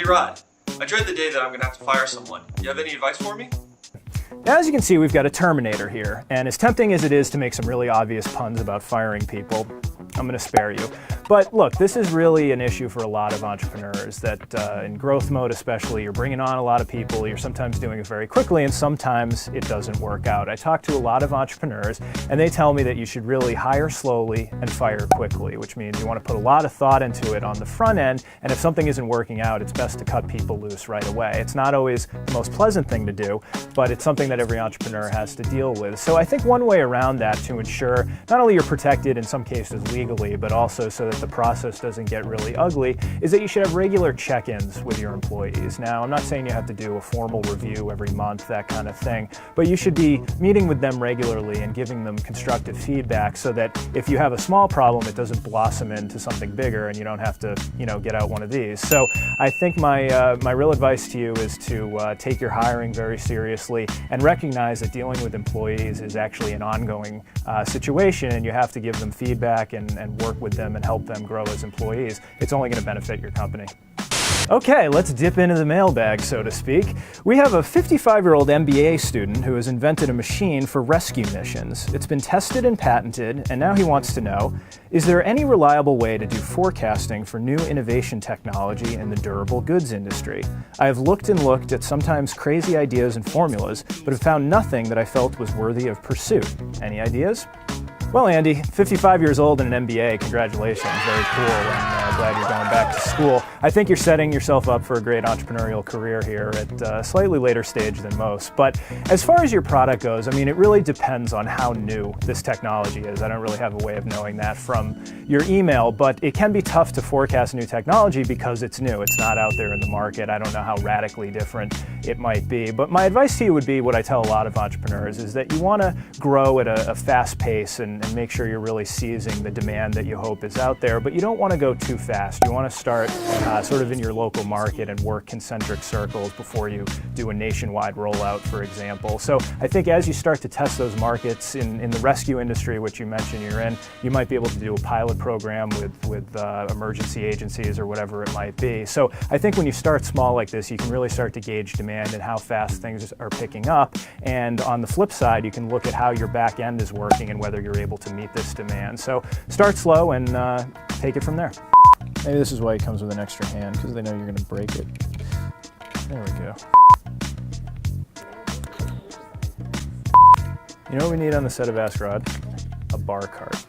Hey Rod, I dread the day that I'm going to have to fire someone. Do you have any advice for me? As you can see, we've got a Terminator here, and as tempting as it is to make some really obvious puns about firing people, I'm going to spare you. But look, this is really an issue for a lot of entrepreneurs that in growth mode especially, you're bringing on a lot of people, you're sometimes doing it very quickly, and sometimes it doesn't work out. I talk to a lot of entrepreneurs, and they tell me that you should really hire slowly and fire quickly, which means you want to put a lot of thought into it on the front end, and if something isn't working out, it's best to cut people loose right away. It's not always the most pleasant thing to do, but it's something that every entrepreneur has to deal with. So I think one way around that to ensure not only you're protected in some cases legally, but also so that the process doesn't get really ugly, is that you should have regular check-ins with your employees. Now, I'm not saying you have to do a formal review every month, that kind of thing, but you should be meeting with them regularly and giving them constructive feedback so that if you have a small problem, it doesn't blossom into something bigger and you don't have to, get out one of these. So I think my real advice to you is to take your hiring very seriously and recognize that dealing with employees is actually an ongoing situation, and you have to give them feedback and work with them and help them grow as employees. It's only going to benefit your company. Okay, let's dip into the mailbag, so to speak. We have a 55-year-old MBA student who has invented a machine for rescue missions. It's been tested and patented, and now he wants to know, is there any reliable way to do forecasting for new innovation technology in the durable goods industry? I have looked and looked at sometimes crazy ideas and formulas, but have found nothing that I felt was worthy of pursuit. Any ideas? Well, Andy, 55 years old and an MBA, congratulations, very cool, and glad you're going back to school. I think you're setting yourself up for a great entrepreneurial career here at a slightly later stage than most. But as far as your product goes, it really depends on how new this technology is. I don't really have a way of knowing that from your email, but it can be tough to forecast new technology because it's new. It's not out there in the market. I don't know how radically different it might be. But my advice to you would be what I tell a lot of entrepreneurs is that you want to grow at a fast pace and make sure you're really seizing the demand that you hope is out there, but you don't want to go too fast. You want to start sort of in your local market and work concentric circles before you do a nationwide rollout, for example. So I think as you start to test those markets in the rescue industry, which you mentioned you're in, you might be able to do a pilot program with emergency agencies or whatever it might be. So I think when you start small like this, you can really start to gauge demand and how fast things are picking up. And on the flip side, you can look at how your back end is working and whether you're able to meet this demand. So start slow and take it from there. Maybe this is why it comes with an extra hand, because they know you're going to break it. There we go. You know what we need on the set of Ask Rod? A bar cart.